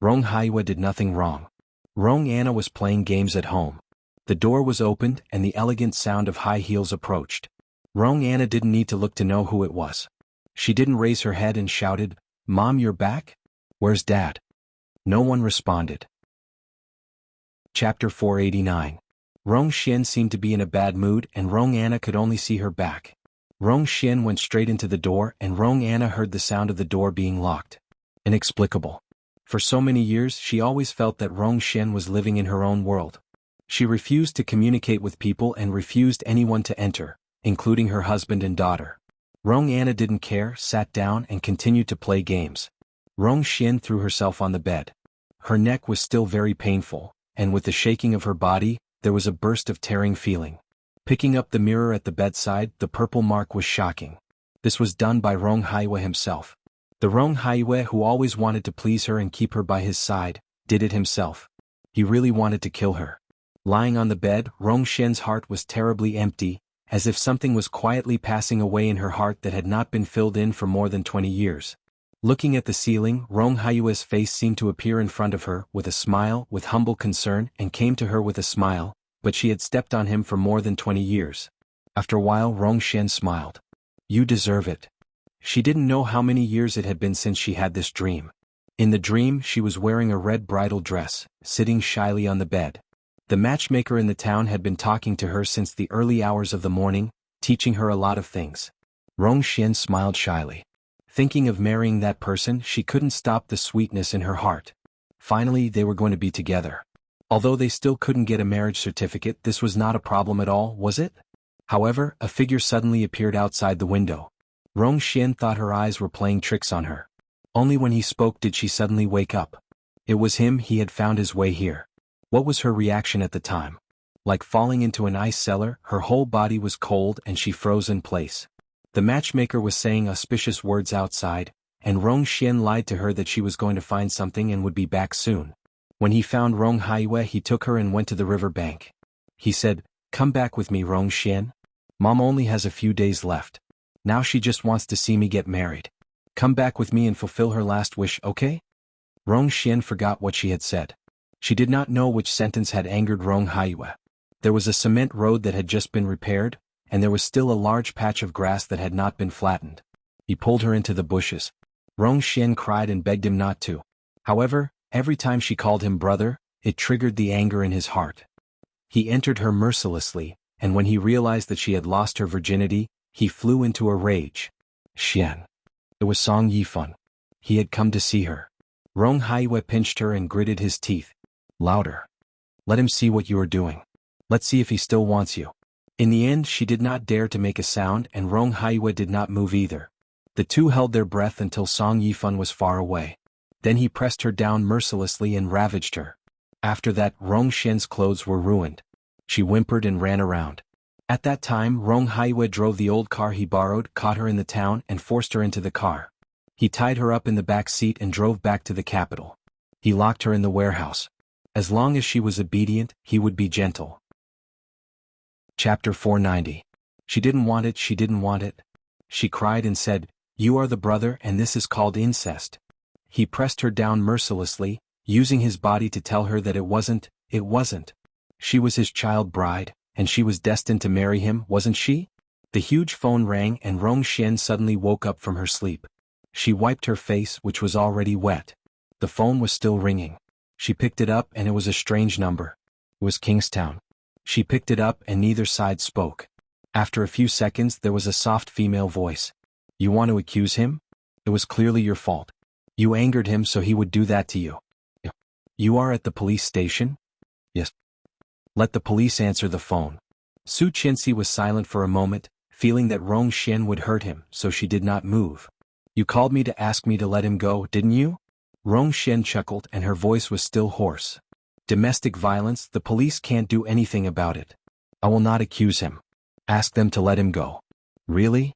Rong Haiwa did nothing wrong. Rong Anna was playing games at home. The door was opened and the elegant sound of high heels approached. Rong Anna didn't need to look to know who it was. She didn't raise her head and shouted, "Mom, you're back? Where's Dad?" No one responded. Chapter 489. Rong Xian seemed to be in a bad mood and Rong Anna could only see her back. Rong Xian went straight into the door and Rong Anna heard the sound of the door being locked. Inexplicable. For so many years she always felt that Rong Xian was living in her own world. She refused to communicate with people and refused anyone to enter, including her husband and daughter. Rong Anna didn't care, sat down and continued to play games. Rong Xian threw herself on the bed. Her neck was still very painful, and with the shaking of her body, there was a burst of tearing feeling. Picking up the mirror at the bedside, the purple mark was shocking. This was done by Rong Haiwa himself. The Rong Haiwa who always wanted to please her and keep her by his side, did it himself. He really wanted to kill her. Lying on the bed, Rong Xian's heart was terribly empty, as if something was quietly passing away in her heart that had not been filled in for more than 20 years. Looking at the ceiling, Rong Haiwa's face seemed to appear in front of her with a smile, with humble concern, and came to her with a smile, but she had stepped on him for more than 20 years. After a while Rong Xian smiled. "You deserve it." She didn't know how many years it had been since she had this dream. In the dream she was wearing a red bridal dress, sitting shyly on the bed. The matchmaker in the town had been talking to her since the early hours of the morning, teaching her a lot of things. Rong Xian smiled shyly. Thinking of marrying that person, she couldn't stop the sweetness in her heart. Finally, they were going to be together. Although they still couldn't get a marriage certificate, this was not a problem at all, was it? However, a figure suddenly appeared outside the window. Rong Xian thought her eyes were playing tricks on her. Only when he spoke did she suddenly wake up. It was him. He had found his way here. What was her reaction at the time? Like falling into an ice cellar, her whole body was cold and she froze in place. The matchmaker was saying auspicious words outside, and Rong Xian lied to her that she was going to find something and would be back soon. When he found Rong Haiwa, he took her and went to the river bank. He said, "Come back with me, Rong Xian. Mom only has a few days left. Now she just wants to see me get married. Come back with me and fulfill her last wish, okay?" Rong Xian forgot what she had said. She did not know which sentence had angered Rong Haiwa. There was a cement road that had just been repaired, and there was still a large patch of grass that had not been flattened. He pulled her into the bushes. Rong Xian cried and begged him not to. However, every time she called him brother, it triggered the anger in his heart. He entered her mercilessly, and when he realized that she had lost her virginity, he flew into a rage. Xian. It was Song Yifan. He had come to see her. Rong Haiwa pinched her and gritted his teeth. "Louder. Let him see what you are doing. Let's see if he still wants you." In the end she did not dare to make a sound and Rong Haiwa did not move either. The two held their breath until Song Yifan was far away. Then he pressed her down mercilessly and ravaged her. After that, Rong Xian's clothes were ruined. She whimpered and ran around. At that time Rong Haiwa drove the old car he borrowed, caught her in the town and forced her into the car. He tied her up in the back seat and drove back to the capital. He locked her in the warehouse. As long as she was obedient, he would be gentle. Chapter 490. She didn't want it, she didn't want it. She cried and said, "You are the brother and this is called incest." He pressed her down mercilessly, using his body to tell her that it wasn't. She was his child bride, and she was destined to marry him, wasn't she? The huge phone rang and Rong Xian suddenly woke up from her sleep. She wiped her face, which was already wet. The phone was still ringing. She picked it up and it was a strange number. It was Kingstown. She picked it up and neither side spoke. After a few seconds there was a soft female voice. "You want to accuse him? It was clearly your fault. You angered him so he would do that to you. You are at the police station?" "Yes." "Let the police answer the phone." Su Qianxi was silent for a moment, feeling that Rong Xian would hurt him, so she did not move. "You called me to ask me to let him go, didn't you?" Rong Xian chuckled and her voice was still hoarse. "Domestic violence, the police can't do anything about it. I will not accuse him. Ask them to let him go." "Really?"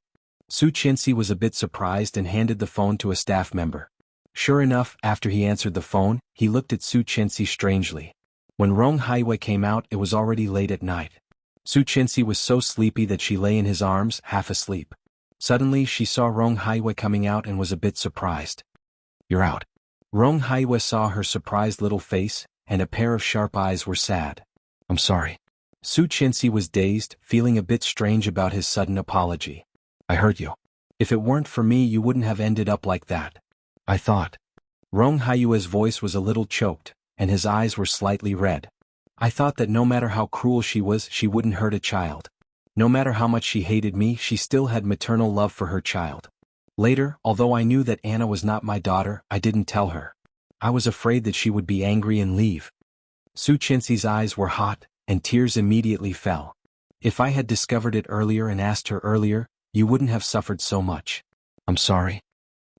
Su Qianxi was a bit surprised and handed the phone to a staff member. Sure enough, after he answered the phone, he looked at Su Qianxi strangely. When Rong Haiwa came out, it was already late at night. Su Qianxi was so sleepy that she lay in his arms, half asleep. Suddenly she saw Rong Haiwa coming out and was a bit surprised. "You're out." Rong Haiyue saw her surprised little face, and a pair of sharp eyes were sad. I'm sorry. Su Qianxi was dazed, feeling a bit strange about his sudden apology. I hurt you. If it weren't for me you wouldn't have ended up like that. I thought. Rong Haiyue's voice was a little choked, and his eyes were slightly red. I thought that no matter how cruel she was, she wouldn't hurt a child. No matter how much she hated me, she still had maternal love for her child. Later, although I knew that Anna was not my daughter, I didn't tell her. I was afraid that she would be angry and leave. Su Qianxi's eyes were hot, and tears immediately fell. If I had discovered it earlier and asked her earlier, you wouldn't have suffered so much. I'm sorry.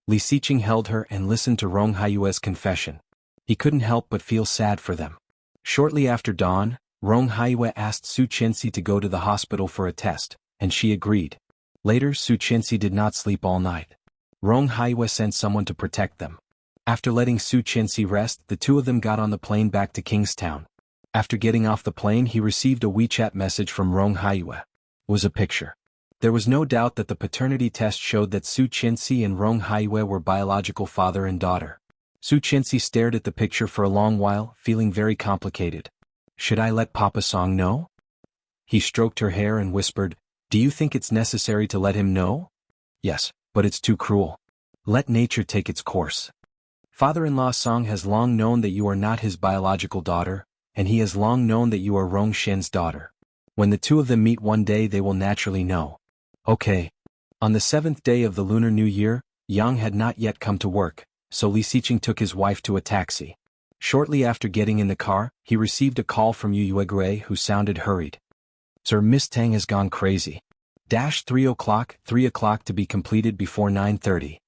Li Xiqing held her and listened to Rong Haiyue's confession. He couldn't help but feel sad for them. Shortly after dawn, Rong Haiyue asked Su Qianxi to go to the hospital for a test, and she agreed. Later, Su Qianxi did not sleep all night. Rong Haiyue sent someone to protect them. After letting Su Qianxi rest, the two of them got on the plane back to Kingstown. After getting off the plane, he received a WeChat message from Rong Haiyue. It was a picture. There was no doubt that the paternity test showed that Su Qianxi and Rong Haiyue were biological father and daughter. Su Qianxi stared at the picture for a long while, feeling very complicated. Should I let Papa Song know? He stroked her hair and whispered, Do you think it's necessary to let him know? Yes, but it's too cruel. Let nature take its course. Father-in-law Song has long known that you are not his biological daughter, and he has long known that you are Rong Shen's daughter. When the two of them meet one day they will naturally know. Okay. On the 7th day of the Lunar New Year, Yang had not yet come to work, so Li Xiqing took his wife to a taxi. Shortly after getting in the car, he received a call from Yu Yuegui who sounded hurried. Sir, Miss Tang has gone crazy. 3 o'clock to be completed before 9:30.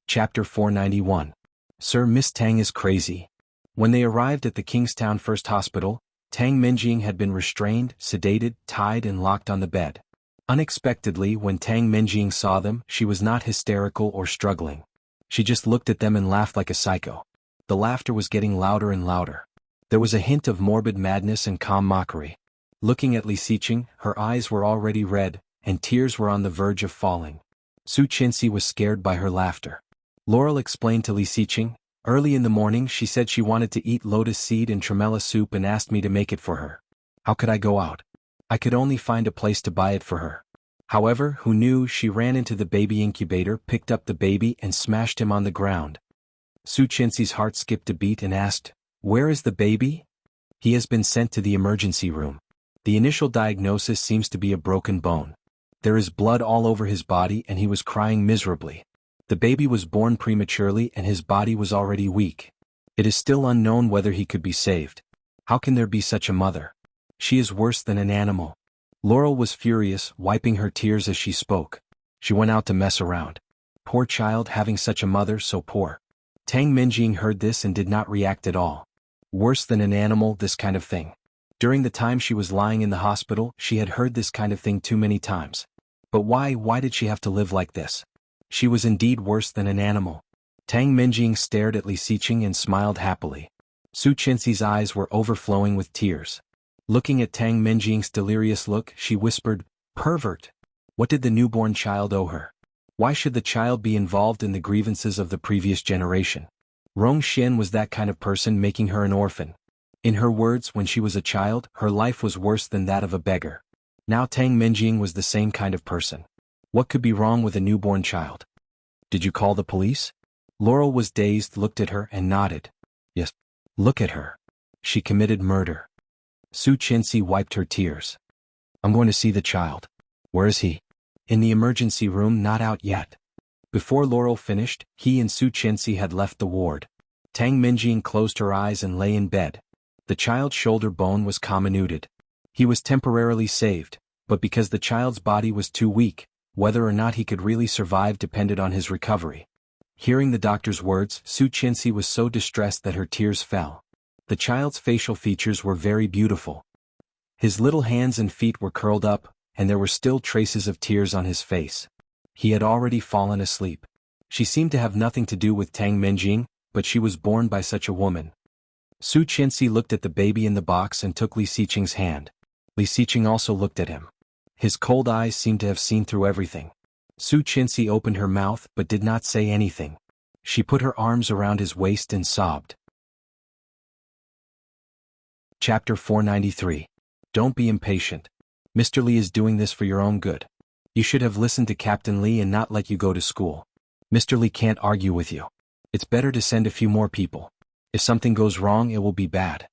Chapter 491. Sir, Miss Tang is crazy. When they arrived at the Kingstown First Hospital, Tang Menjing had been restrained, sedated, tied and locked on the bed. Unexpectedly, when Tang Menjing saw them, she was not hysterical or struggling. She just looked at them and laughed like a psycho. The laughter was getting louder and louder. There was a hint of morbid madness and calm mockery. Looking at Li Xiqing, her eyes were already red, and tears were on the verge of falling. Su Qianxi was scared by her laughter. Laurel explained to Li Xiqing, Early in the morning she said she wanted to eat lotus seed and tremella soup and asked me to make it for her. How could I go out? I could only find a place to buy it for her. However, who knew? She ran into the baby incubator, picked up the baby and smashed him on the ground. Su Chenxi's heart skipped a beat and asked, "Where is the baby?" "He has been sent to the emergency room. The initial diagnosis seems to be a broken bone. There is blood all over his body and he was crying miserably. The baby was born prematurely and his body was already weak. It is still unknown whether he could be saved. How can there be such a mother? She is worse than an animal." Laurel was furious, wiping her tears as she spoke. She went out to mess around. Poor child, having such a mother so poor. Tang Minjing heard this and did not react at all. Worse than an animal, this kind of thing. During the time she was lying in the hospital, she had heard this kind of thing too many times. But why did she have to live like this? She was indeed worse than an animal. Tang Minjing stared at Li Xiqing and smiled happily. Su Chenxi's eyes were overflowing with tears. Looking at Tang Minjing's delirious look, she whispered, "Pervert! What did the newborn child owe her? Why should the child be involved in the grievances of the previous generation? Rong Xian was that kind of person, making her an orphan. In her words, when she was a child, her life was worse than that of a beggar. Now Tang Minjing was the same kind of person. What could be wrong with a newborn child? Did you call the police?" Laurel was dazed, looked at her and nodded. "Yes. Look at her. She committed murder." Su Chenxi wiped her tears. "I'm going to see the child." "Where is he?" "In the emergency room, not out yet." Before Laurel finished, he and Su Chenxi had left the ward. Tang Minjing closed her eyes and lay in bed. The child's shoulder bone was comminuted. He was temporarily saved, but because the child's body was too weak, whether or not he could really survive depended on his recovery. Hearing the doctor's words, Su Chenxi was so distressed that her tears fell. The child's facial features were very beautiful. His little hands and feet were curled up, and there were still traces of tears on his face. He had already fallen asleep. She seemed to have nothing to do with Tang Minjing, but she was born by such a woman. Su Chenxi looked at the baby in the box and took Li Xiqing's hand. Li Xiqing also looked at him. His cold eyes seemed to have seen through everything. Su Chenxi opened her mouth but did not say anything. She put her arms around his waist and sobbed. Chapter 493. Don't be impatient. Mr. Li is doing this for your own good. You should have listened to Captain Li and not let you go to school. Mr. Li can't argue with you. It's better to send a few more people. If something goes wrong, it will be bad.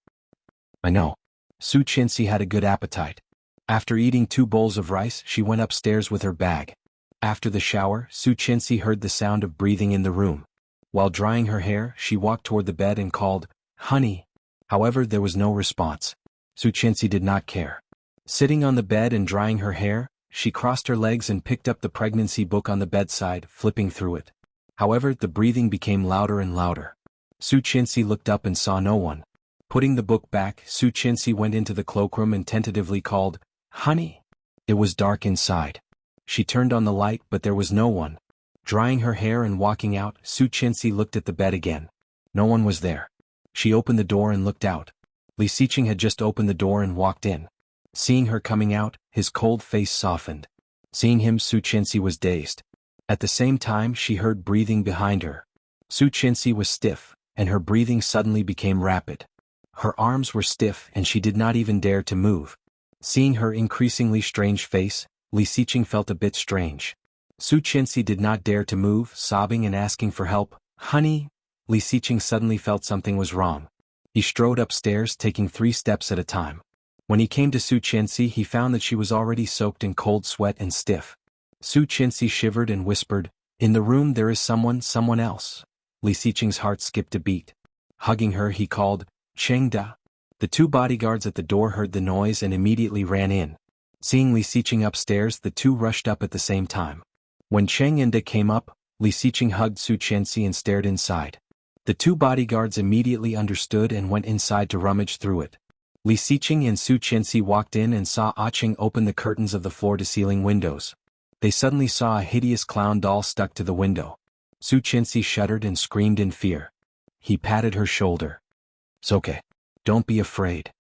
I know. Su Chenxi had a good appetite. After eating 2 bowls of rice, she went upstairs with her bag. After the shower, Su Chenxi heard the sound of breathing in the room. While drying her hair, she walked toward the bed and called, "Honey." However, there was no response. Su Chenxi did not care. Sitting on the bed and drying her hair, she crossed her legs and picked up the pregnancy book on the bedside, flipping through it. However, the breathing became louder and louder. Su Chenxi looked up and saw no one. Putting the book back, Su Chenxi went into the cloakroom and tentatively called, "Honey." It was dark inside. She turned on the light but there was no one. Drying her hair and walking out, Su Chenxi looked at the bed again. No one was there. She opened the door and looked out. Li Xiqing had just opened the door and walked in. Seeing her coming out, his cold face softened. Seeing him, Su Chenxi was dazed. At the same time, she heard breathing behind her. Su Chenxi was stiff, and her breathing suddenly became rapid. Her arms were stiff and she did not even dare to move. Seeing her increasingly strange face, Li Xiqing felt a bit strange. Su Chenxi did not dare to move, sobbing and asking for help. "Honey." Li Xiqing suddenly felt something was wrong. He strode upstairs, taking 3 steps at a time. When he came to Su Chenxi, he found that she was already soaked in cold sweat and stiff. Su Chenxi shivered and whispered, "In the room there is someone else." Li Xiqing's heart skipped a beat. Hugging her, he called, "Chengda." The 2 bodyguards at the door heard the noise and immediately ran in. Seeing Li Xiqing upstairs, the 2 rushed up at the same time. When Chengda came up, Li Xiqing hugged Su Chenxi and stared inside. The 2 bodyguards immediately understood and went inside to rummage through it. Li Xiqing and Su Chenxi walked in and saw Cheng open the curtains of the floor-to-ceiling windows. They suddenly saw a hideous clown doll stuck to the window. Su Chenxi shuddered and screamed in fear. He patted her shoulder. "It's okay. Don't be afraid."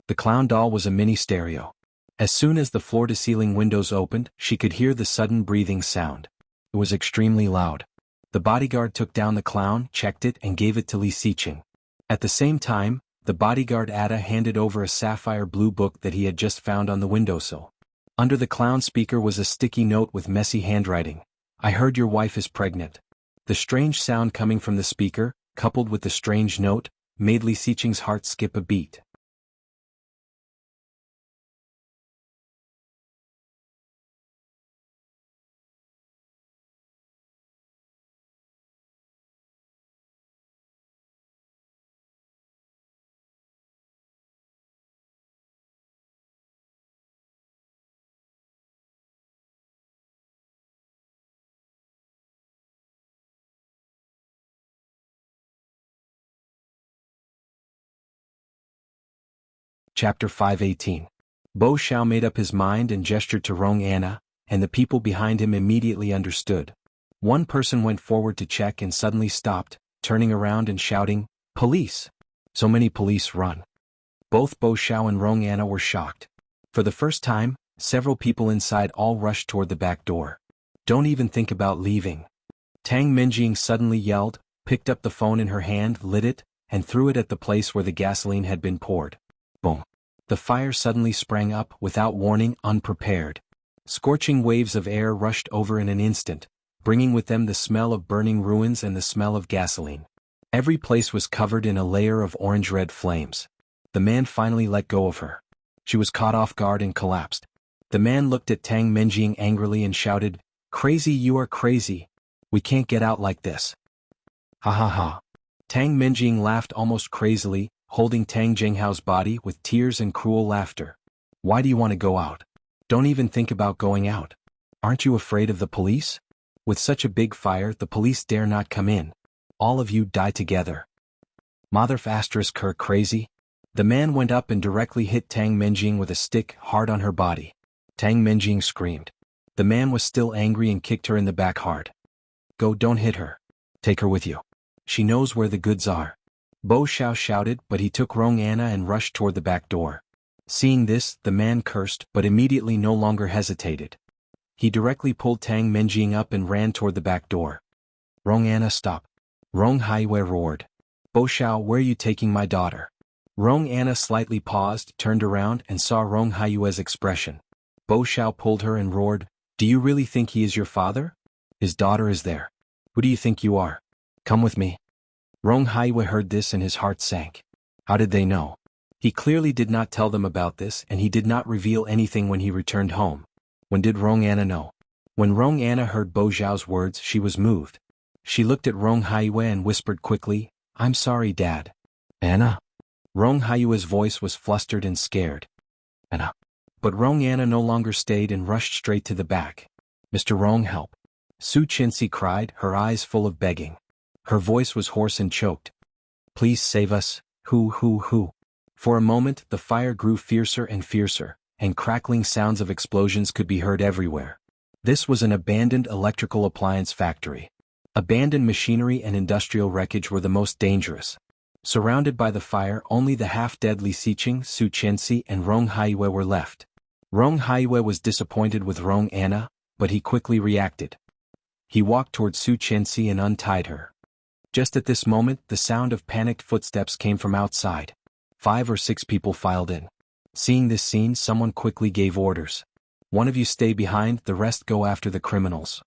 The clown doll was a mini stereo. As soon as the floor-to-ceiling windows opened, she could hear the sudden breathing sound. It was extremely loud. The bodyguard took down the clown, checked it and gave it to Li Xiqing. At the same time, the bodyguard Ada handed over a sapphire blue book that he had just found on the windowsill. Under the clown speaker was a sticky note with messy handwriting. I heard your wife is pregnant. The strange sound coming from the speaker, coupled with the strange note, made Li Xiqing's heart skip a beat. Chapter 518. Bo Xiao made up his mind and gestured to Rong Anna, and the people behind him immediately understood. One person went forward to check and suddenly stopped, turning around and shouting, "Police!" So many police run. Both Bo Xiao and Rong Anna were shocked. For the first time, several people inside all rushed toward the back door. Don't even think about leaving. Tang Minjing suddenly yelled, picked up the phone in her hand, lit it, and threw it at the place where the gasoline had been poured. Boom. The fire suddenly sprang up, without warning, unprepared. Scorching waves of air rushed over in an instant, bringing with them the smell of burning ruins and the smell of gasoline. Every place was covered in a layer of orange-red flames. The man finally let go of her. She was caught off guard and collapsed. The man looked at Tang Minjing angrily and shouted, "Crazy, you are crazy. We can't get out like this." Ha ha ha. Tang Minjing laughed almost crazily, holding Tang Jinghao's body with tears and cruel laughter. "Why do you want to go out? Don't even think about going out. Aren't you afraid of the police? With such a big fire, the police dare not come in. All of you die together." Motherf asterisk her crazy? The man went up and directly hit Tang Minjing with a stick hard on her body. Tang Minjing screamed. The man was still angry and kicked her in the back hard. "Go, don't hit her. Take her with you. She knows where the goods are." Bo Xiao shouted, but he took Rong Anna and rushed toward the back door. Seeing this, the man cursed but immediately no longer hesitated. He directly pulled Tang Minjing up and ran toward the back door. "Rong Anna, stop." Rong Haiyue roared. "Bo Xiao, where are you taking my daughter?" Rong Anna slightly paused, turned around and saw Rong Haiyue's expression. Bo Xiao pulled her and roared, "Do you really think he is your father? His daughter is there. Who do you think you are? Come with me." Rong Haiyue heard this and his heart sank. How did they know? He clearly did not tell them about this, and he did not reveal anything when he returned home. When did Rong Anna know? When Rong Anna heard Bo Xiao's words, she was moved. She looked at Rong Haiyue and whispered quickly, "I'm sorry, Dad." "Anna?" Rong Haiyue's voice was flustered and scared. "Anna." But Rong Anna no longer stayed and rushed straight to the back. "Mr. Rong, help." Su Qinsi cried, her eyes full of begging. Her voice was hoarse and choked. "Please save us, who. For a moment, the fire grew fiercer and fiercer, and crackling sounds of explosions could be heard everywhere. This was an abandoned electrical appliance factory. Abandoned machinery and industrial wreckage were the most dangerous. Surrounded by the fire, only the half-dead Li Xiqing, Su Qinsi, and Rong Haiyue were left. Rong Haiyue was disappointed with Rong Anna, but he quickly reacted. He walked toward Su Qinsi and untied her. Just at this moment, the sound of panicked footsteps came from outside. 5 or 6 people filed in. Seeing this scene, someone quickly gave orders. "One of you stay behind, the rest go after the criminals."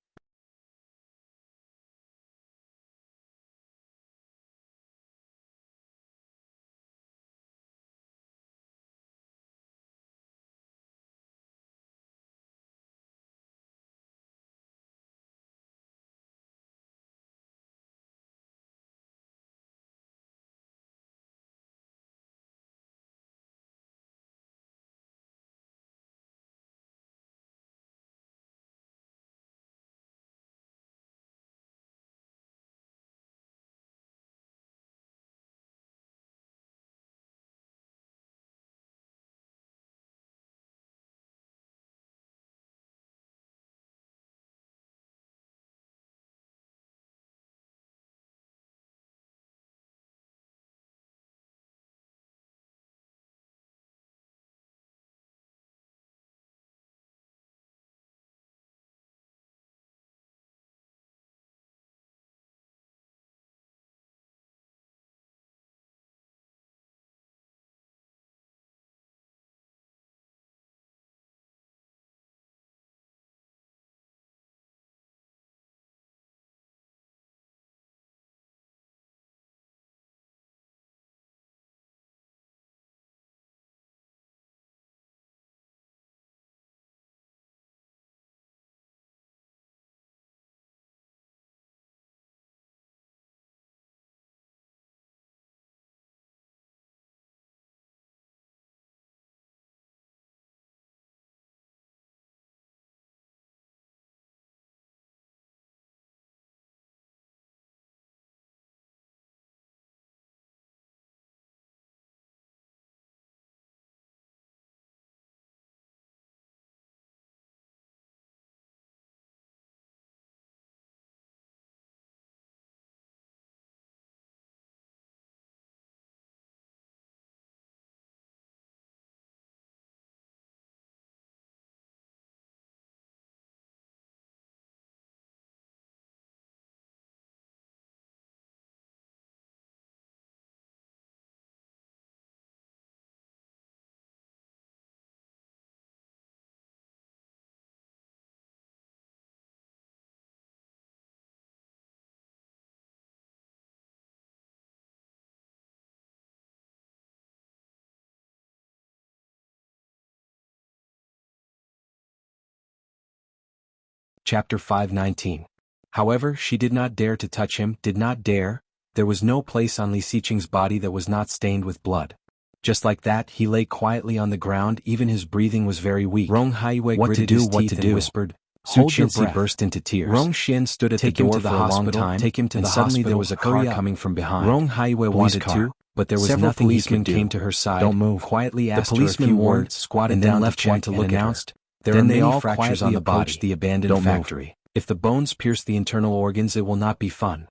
Chapter 519. However, she did not dare to touch him, did not dare. There was no place on Li Xiqing's body that was not stained with blood. Just like that, he lay quietly on the ground, even his breathing was very weak. Rong Haiwei gritted his teeth and whispered, "Hold your breath." Burst into tears. Rong Xian stood at the door for a long time, and suddenly there was a car coming from behind. Rong Haiwei wanted to, but there was nothing he could do. Came to her side, "Don't move," quietly asked her a few words, squatted down left one to look and announced, "There are many fractures on the body. The abandoned factory. If the bones pierce the internal organs, it will not be fun."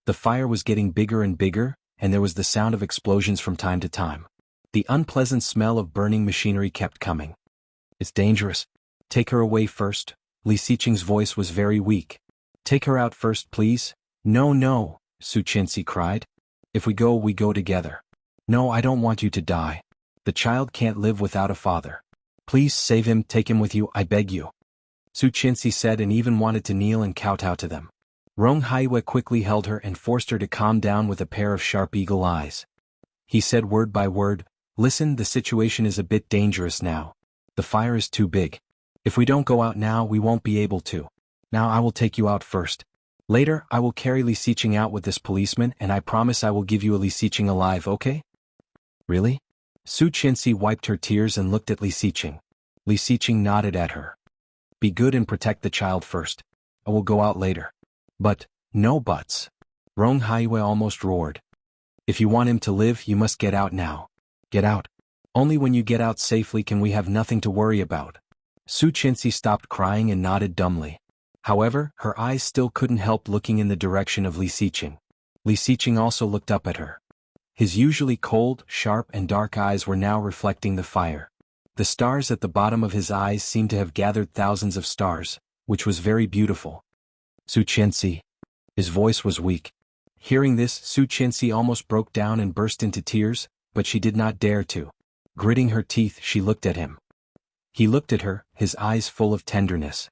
The fire was getting bigger and bigger, and there was the sound of explosions from time to time. The unpleasant smell of burning machinery kept coming. "It's dangerous. Take her away first." Li Xiqing's voice was very weak. "Take her out first, please." "No, no," Su Qianxi cried. "If we go together." "No, I don't want you to die. The child can't live without a father. Please save him, take him with you, I beg you." Su Qianxi said, and even wanted to kneel and kowtow to them. Rong Haiwei quickly held her and forced her to calm down with a pair of sharp eagle eyes. He said word by word, "Listen, the situation is a bit dangerous now. The fire is too big. If we don't go out now, we won't be able to. Now I will take you out first. Later, I will carry Li Xiqing out with this policeman, and I promise I will give you a Li Xiqing alive, okay?" "Really?" Su Qianxi wiped her tears and looked at Li Xiqing. Li Xiqing nodded at her. "Be good and protect the child first. I will go out later." "But, no buts." Rong Haiwei almost roared. "If you want him to live, you must get out now. Get out. Only when you get out safely can we have nothing to worry about." Su Qianxi stopped crying and nodded dumbly. However, her eyes still couldn't help looking in the direction of Li Xiqing. Li Xiqing also looked up at her. His usually cold, sharp and dark eyes were now reflecting the fire. The stars at the bottom of his eyes seemed to have gathered thousands of stars, which was very beautiful. "Su Qianxi." His voice was weak. Hearing this, Su Qianxi almost broke down and burst into tears, but she did not dare to. Gritting her teeth, she looked at him. He looked at her, his eyes full of tenderness.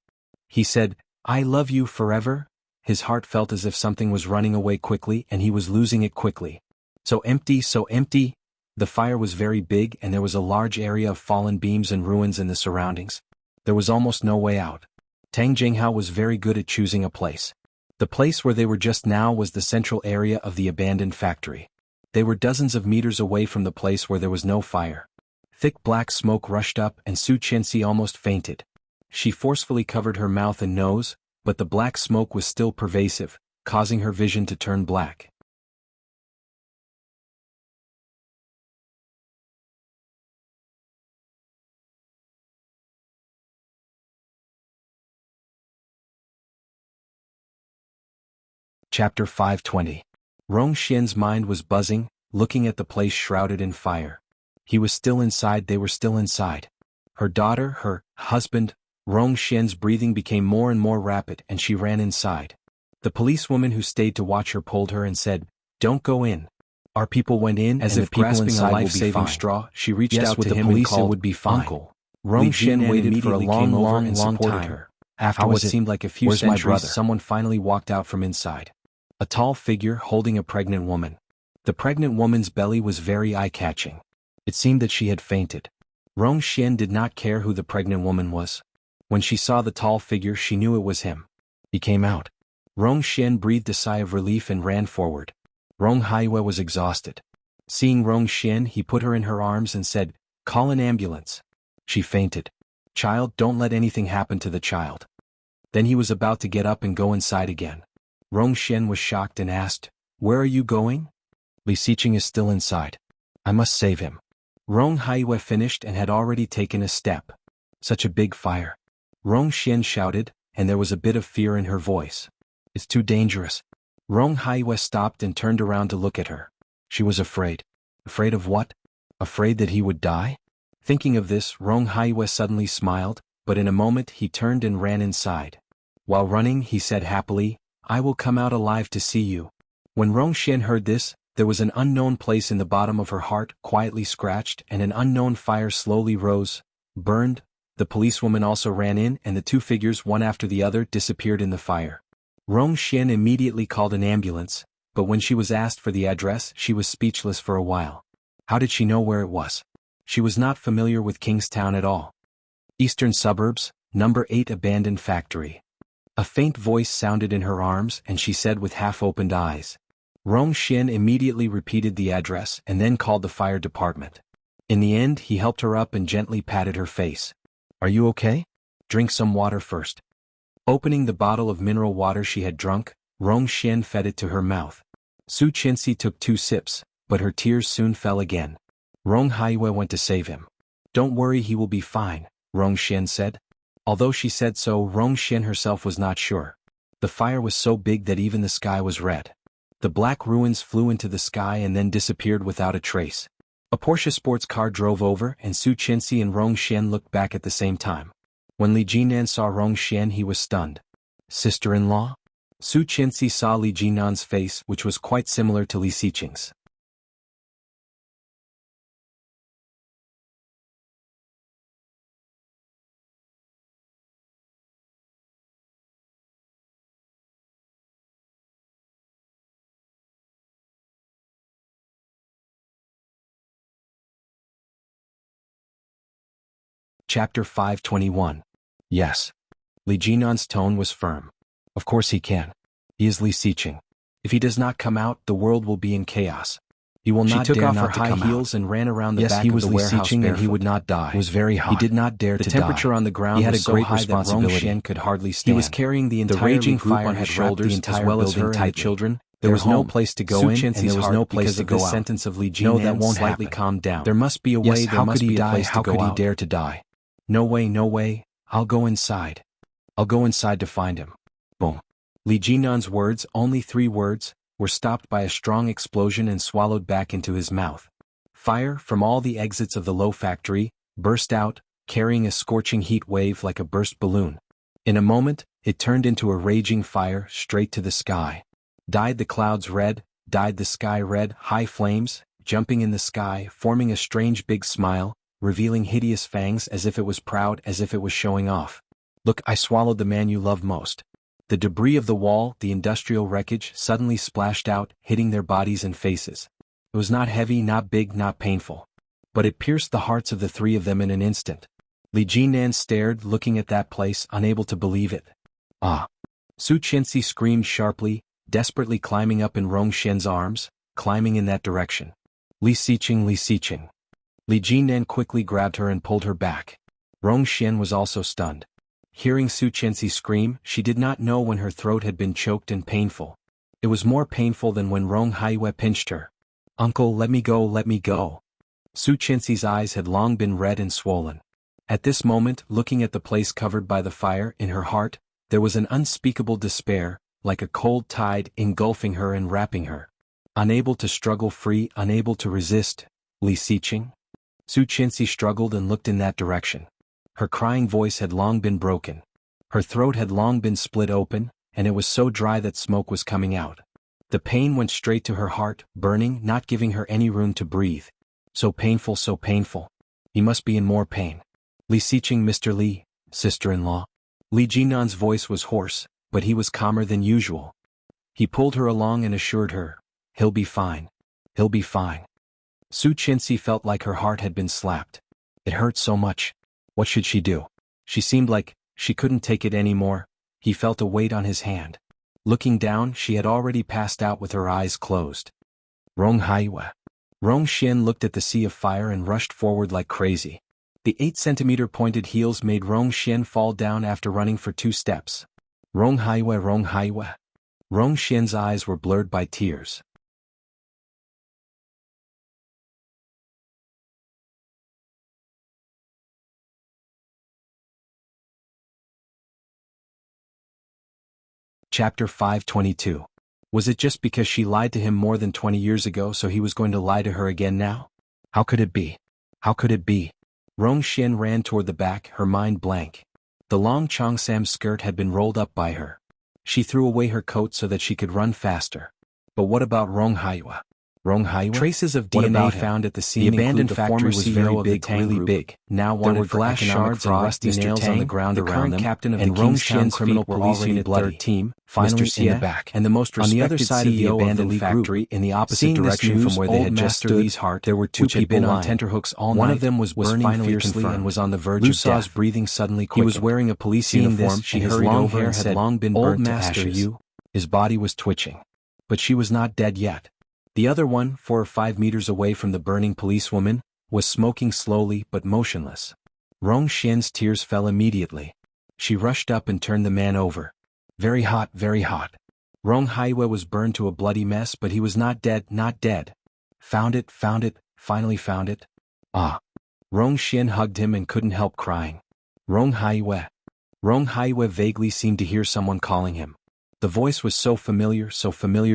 He said, "I love you forever." His heart felt as if something was running away quickly and he was losing it quickly. So empty, so empty. The fire was very big and there was a large area of fallen beams and ruins in the surroundings. There was almost no way out. Tang Jinghao was very good at choosing a place. The place where they were just now was the central area of the abandoned factory. They were dozens of meters away from the place where there was no fire. Thick black smoke rushed up and Su Qianxi almost fainted. She forcefully covered her mouth and nose, but the black smoke was still pervasive, causing her vision to turn black. Chapter 520. Rong Xian's mind was buzzing, looking at the place shrouded in fire. He was still inside, they were still inside. Her daughter, her husband. Rong Xian's breathing became more and more rapid and she ran inside. The policewoman who stayed to watch her pulled her and said, "Don't go in." Our people went in as if grasping a life-saving straw. She reached out to him and called, "It would be fine." Uncle. Rong Xian waited for a long time. After what seemed like a few centuries, someone finally walked out from inside. A tall figure holding a pregnant woman. The pregnant woman's belly was very eye-catching. It seemed that she had fainted. Rong Xian did not care who the pregnant woman was. When she saw the tall figure, she knew it was him. He came out. Rong Xian breathed a sigh of relief and ran forward. Rong Haiwei was exhausted. Seeing Rong Xian, he put her in her arms and said, "Call an ambulance." She fainted. "Child, don't let anything happen to the child." Then he was about to get up and go inside again. Rong Xian was shocked and asked, "Where are you going?" "Li Xiqing is still inside. I must save him." Rong Haiwei finished and had already taken a step. "Such a big fire." Rong Xian shouted, and there was a bit of fear in her voice. "It's too dangerous." Rong Haiwei stopped and turned around to look at her. She was afraid. Afraid of what? Afraid that he would die? Thinking of this, Rong Haiwei suddenly smiled, but in a moment he turned and ran inside. While running, he said happily, "I will come out alive to see you." When Rong Xian heard this, there was an unknown place in the bottom of her heart quietly scratched and an unknown fire slowly rose, burned. The policewoman also ran in and the two figures one after the other disappeared in the fire. Rong Xian immediately called an ambulance, but when she was asked for the address she was speechless for a while. How did she know where it was? She was not familiar with Kingstown at all. Eastern Suburbs, number 8 abandoned factory. A faint voice sounded in her arms and she said with half-opened eyes. Rong Xin immediately repeated the address and then called the fire department. In the end, he helped her up and gently patted her face. Are you okay? Drink some water first. Opening the bottle of mineral water she had drunk, Rong Xin fed it to her mouth. Su Qinxi took 2 sips, but her tears soon fell again. Rong Haiyue went to save him. Don't worry, he will be fine, Rong Xin said. Although she said so, Rong Xin herself was not sure. The fire was so big that even the sky was red. The black ruins flew into the sky and then disappeared without a trace. A Porsche sports car drove over and Su Qinxi and Rong Xian looked back at the same time. When Li Jinan saw Rong Xian, he was stunned. Sister-in-law? Su Qinxi saw Li Jinan's face, which was quite similar to Li Xiqing's. Chapter 521. Yes. Li Jinan's tone was firm. Of course he can. He is Li Xiqing. If he does not come out, the world will be in chaos. He will not dare not to come out. She took off her high heels and ran around the back of the warehouse barefoot. And he would not die. It was very hot. He did not dare to die. The temperature on the ground was so high that Rong Xian could hardly stand. He was carrying the entire raging fire on his shoulders as well as her and the children. There was no place to go in, and there was no place to go out. The sentence of Li Jinan no, that won't slightly calmed down. There must be a way. Yes, there must be a place to go out. How could he dare to die? No way, no way. I'll go inside. I'll go inside to find him. Boom. Li Jinan's words, only 3 words, were stopped by a strong explosion and swallowed back into his mouth. Fire, from all the exits of the Low factory, burst out, carrying a scorching heat wave like a burst balloon. In a moment, it turned into a raging fire straight to the sky. Dyed the clouds red, dyed the sky red, high flames, jumping in the sky, forming a strange big smile, revealing hideous fangs as if it was proud, as if it was showing off. Look, I swallowed the man you love most. The debris of the wall, the industrial wreckage, suddenly splashed out, hitting their bodies and faces. It was not heavy, not big, not painful. But it pierced the hearts of the 3 of them in an instant. Li Jinan stared, looking at that place, unable to believe it. Ah! Su Qinxi screamed sharply, desperately climbing up in Rong Xian's arms, climbing in that direction. Li Xiqing, Li Xiqing. Li Jinan quickly grabbed her and pulled her back. Rong Xian was also stunned. Hearing Su Qinxi scream, she did not know when her throat had been choked and painful. It was more painful than when Rong Haiyue pinched her. Uncle, let me go, let me go. Su Qinxi's eyes had long been red and swollen. At this moment, looking at the place covered by the fire, in her heart, there was an unspeakable despair, like a cold tide engulfing her and wrapping her. Unable to struggle free, unable to resist. Li Xiqing? Su Qinxi struggled and looked in that direction. Her crying voice had long been broken. Her throat had long been split open, and it was so dry that smoke was coming out. The pain went straight to her heart, burning, not giving her any room to breathe. So painful, so painful. He must be in more pain. Li Xiqing, Mr. Li, sister-in-law. Li Jinan's voice was hoarse, but he was calmer than usual. He pulled her along and assured her, he'll be fine. He'll be fine. Su Qinxi felt like her heart had been slapped. It hurt so much. What should she do? She seemed like she couldn't take it anymore. He felt a weight on his hand. Looking down, she had already passed out with her eyes closed. Rong Haiyue. Rong Xian looked at the sea of fire and rushed forward like crazy. The 8-centimeter pointed heels made Rong Xian fall down after running for 2 steps. Rong Haiyue, Rong Haiyue. Rong Xian's eyes were blurred by tears. Chapter 522. Was it just because she lied to him more than 20 years ago so he was going to lie to her again now? How could it be? How could it be? Rong Xian ran toward the back, her mind blank. The long cheongsam skirt had been rolled up by her. She threw away her coat so that she could run faster. But what about Rong Haiyue? Rong Haiwa? Traces of DNA found at the scene. The abandoned factory was very big, really big. Now wanted for glass shards and rusty nails on the ground around them. Captain of the Kingstown Criminal Police Unit Third Team, finally in the back, and the most respected on the other side of the abandoned factory, in the opposite direction from where they had just stood, there were two people on tenterhooks all night. One of them was burning fiercely and was on the verge of death. Breathing suddenly quickened. He was wearing a police uniform. She hurried over and said, "Old master, you." His body was twitching, but she was not dead yet. The other one, 4 or 5 meters away from the burning policewoman, was smoking slowly but motionless. Rong Xian's tears fell immediately. She rushed up and turned the man over. Very hot, very hot. Rong Haiwa was burned to a bloody mess, but he was not dead, not dead. Found it, finally found it. Ah. Rong Xian hugged him and couldn't help crying. Rong Haiwa. Rong Haiwa vaguely seemed to hear someone calling him. The voice was so familiar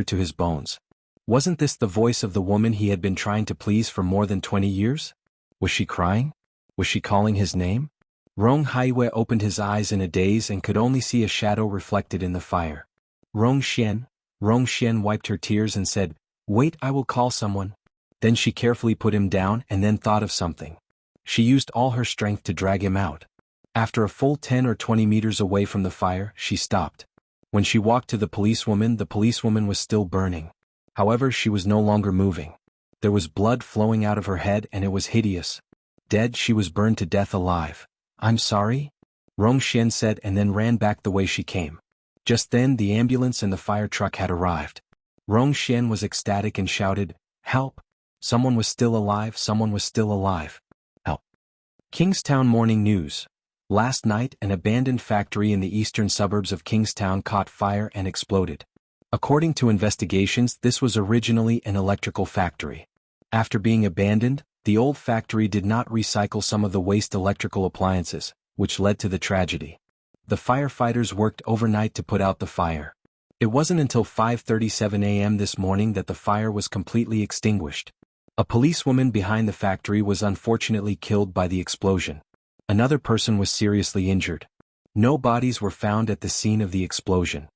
to his bones. Wasn't this the voice of the woman he had been trying to please for more than 20 years? Was she crying? Was she calling his name? Rong Haiwa opened his eyes in a daze and could only see a shadow reflected in the fire. Rong Xian wiped her tears and said, "Wait, I will call someone." Then she carefully put him down and then thought of something. She used all her strength to drag him out. After a full 10 or 20 meters away from the fire, she stopped. When she walked to the policewoman was still burning. However, she was no longer moving. There was blood flowing out of her head and it was hideous. Dead, she was burned to death alive. "I'm sorry?" Rong Xian said and then ran back the way she came. Just then the ambulance and the fire truck had arrived. Rong Xian was ecstatic and shouted, "Help! Someone was still alive, someone was still alive. Help!" Kingstown Morning News. Last night, an abandoned factory in the eastern suburbs of Kingstown caught fire and exploded. According to investigations, this was originally an electrical factory. After being abandoned, the old factory did not recycle some of the waste electrical appliances, which led to the tragedy. The firefighters worked overnight to put out the fire. It wasn't until 5:37 a.m. this morning that the fire was completely extinguished. A policewoman behind the factory was unfortunately killed by the explosion. Another person was seriously injured. No bodies were found at the scene of the explosion.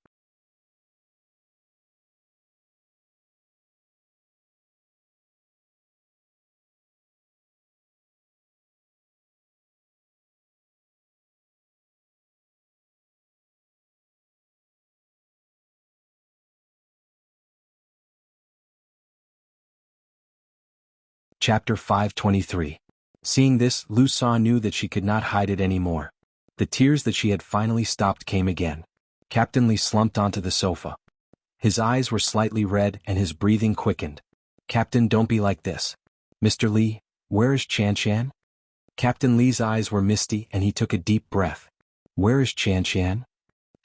Chapter 523. Seeing this, Lu Sa knew that she could not hide it anymore. The tears that she had finally stopped came again. Captain Li slumped onto the sofa. His eyes were slightly red and his breathing quickened. "Captain, don't be like this." "Mr. Li, where is Chan Chan?" Captain Li's eyes were misty and he took a deep breath. "Where is Chan Chan?"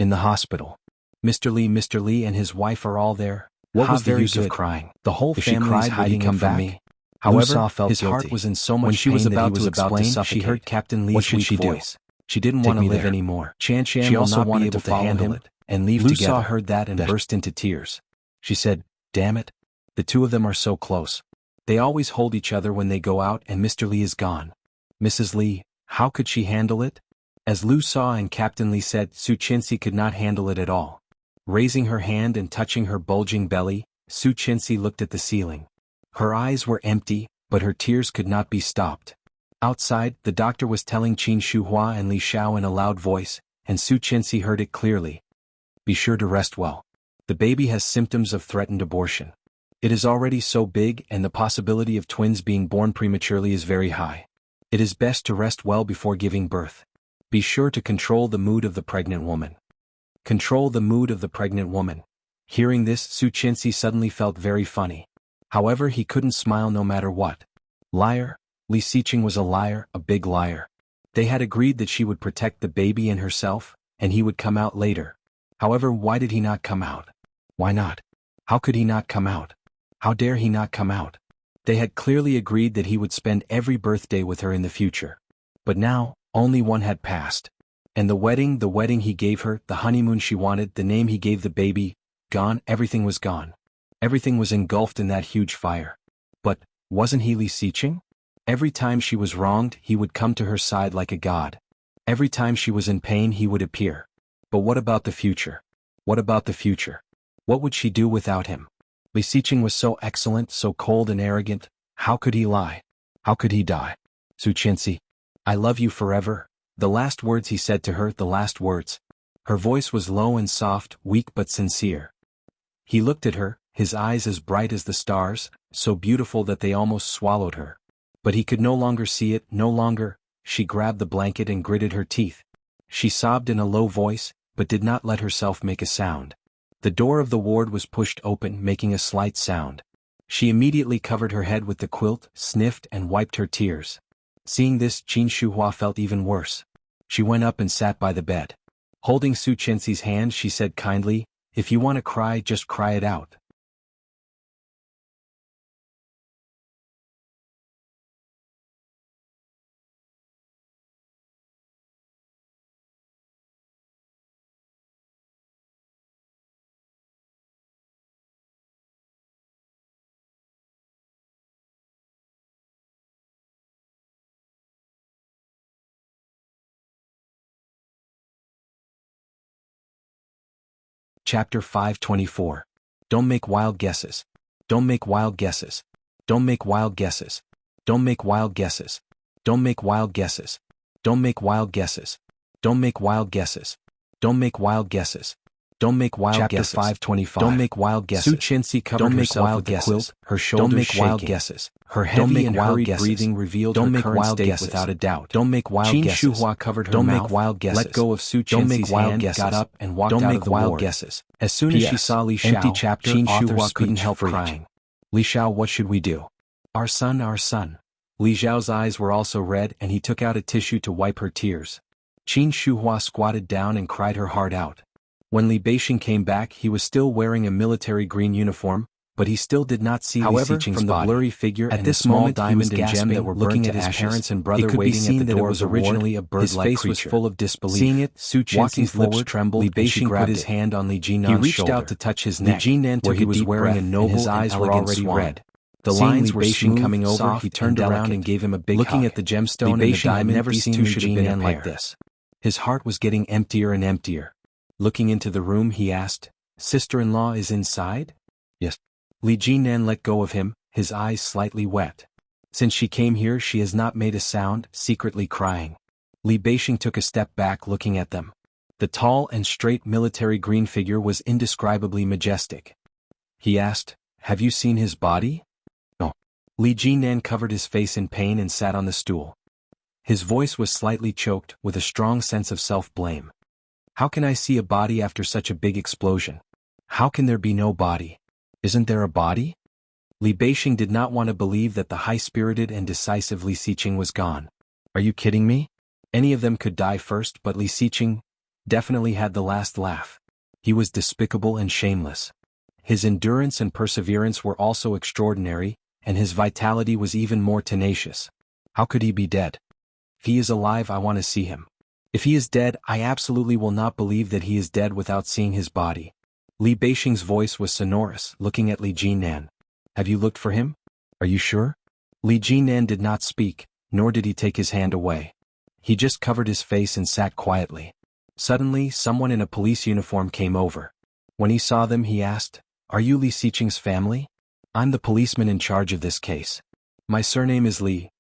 "In the hospital." Mr. Li and his wife are all there." What was the use of crying? The whole family is hiding him from me. However, his heart was in so much pain that he was about to explain. She heard Captain Li's weak voice. She didn't want to live anymore. Chan Chan also wanted to handle it and leave together. Lu Sa heard that and burst into tears. She said, "Damn it. The two of them are so close. They always hold each other when they go out and Mr. Li is gone." Mrs. Li, how could she handle it? As Lu Sa and Captain Li said, Su Chinsi could not handle it at all. Raising her hand and touching her bulging belly, Su Chinsi looked at the ceiling. Her eyes were empty, but her tears could not be stopped. Outside, the doctor was telling Qin Shuhua and Li Xiao in a loud voice, and Su Chinsi heard it clearly. "Be sure to rest well. The baby has symptoms of threatened abortion. It is already so big and the possibility of twins being born prematurely is very high. It is best to rest well before giving birth. Be sure to control the mood of the pregnant woman." Control the mood of the pregnant woman. Hearing this, Su Chinsi suddenly felt very funny. However, he couldn't smile no matter what. Liar. Li Xiqing was a liar, a big liar. They had agreed that she would protect the baby and herself, and he would come out later. However, why did he not come out? Why not? How could he not come out? How dare he not come out? They had clearly agreed that he would spend every birthday with her in the future. But now, only one had passed. And the wedding he gave her, the honeymoon she wanted, the name he gave the baby, gone, everything was gone. Everything was engulfed in that huge fire. But, wasn't he Li Xiqing? Every time she was wronged, he would come to her side like a god. Every time she was in pain, he would appear. But what about the future? What about the future? What would she do without him? Li Xiqing was so excellent, so cold and arrogant. How could he lie? How could he die? Su Qianxi, I love you forever. The last words he said to her, the last words. Her voice was low and soft, weak but sincere. He looked at her, his eyes as bright as the stars, so beautiful that they almost swallowed her. But he could no longer see it, no longer. She grabbed the blanket and gritted her teeth. She sobbed in a low voice, but did not let herself make a sound. The door of the ward was pushed open, making a slight sound. She immediately covered her head with the quilt, sniffed and wiped her tears. Seeing this, Qin Shuhua felt even worse. She went up and sat by the bed. Holding Su Qianxi's hand, she said kindly, if you want to cry, just cry it out. Chapter 524. Don't make wild guesses. Don't make wild guesses. Don't make wild guesses. Don't make wild guesses. Don't make wild guesses. Don't make wild guesses. Don't make wild guesses. Don't make wild guesses. Don't make wild guesses. Chapter 525. Don't make wild guesses. Su Qianxi covered herself with the quilt, her shoulders shaking. Don't make wild guesses. Her heavy and hurried breathing revealed her current state without a doubt. Don't make wild guesses. Qin Shuhua covered her mouth. Don't make wild guesses. Let go of Su Qianxi's hand, got up and walked out of the ward. Don't make wild guesses. As soon as she saw Li Xiao, empty chapter, Qin Shuhua couldn't help crying. Li Xiao, what should we do? Our son, our son. Li Xiao's eyes were also red and he took out a tissue to wipe her tears. Qin Shuhua squatted down and cried her heart out. When Li Beixing came back, he was still wearing a military green uniform, but he still did not see Li Xiqing's from the blurry figure at this moment diamond and gem that were looking at his parents and brother waiting at the door was originally a bird-like creature. His face was full of disbelief. Seeing it, Su Qianxi's lips trembled. Li Beixing put his hand on Li Jinnan's shoulder. He reached out to touch his neck, where he was wearing a noble and his eyes were already red. The lines were smooth, coming over. Soft, he turned around and gave him a big hug. Looking at the gemstone and the diamond, never seen Li Jinnan like this. His heart was getting emptier and emptier. Looking into the room, he asked, "Sister-in-law is inside?" "Yes." Li Jinnan let go of him, his eyes slightly wet. "Since she came here, she has not made a sound," secretly crying. Li Beixing took a step back, looking at them. The tall and straight military green figure was indescribably majestic. He asked, "Have you seen his body?" "No." Li Jinnan covered his face in pain and sat on the stool. His voice was slightly choked, with a strong sense of self-blame. "How can I see a body after such a big explosion? How can there be no body? Isn't there a body?" Li Beixing did not want to believe that the high-spirited and decisive Li Xiqing was gone. "Are you kidding me? Any of them could die first, but Li Xiqing definitely had the last laugh. He was despicable and shameless. His endurance and perseverance were also extraordinary, and his vitality was even more tenacious. How could he be dead? If he is alive, I want to see him. If he is dead, I absolutely will not believe that he is dead without seeing his body." Li Beixing's voice was sonorous, looking at Li Jinnan. "Have you looked for him? Are you sure?" Li Jinnan did not speak, nor did he take his hand away. He just covered his face and sat quietly. Suddenly, someone in a police uniform came over. When he saw them, he asked, "Are you Li Xiqing's family? I'm the policeman in charge of this case. My surname is Li."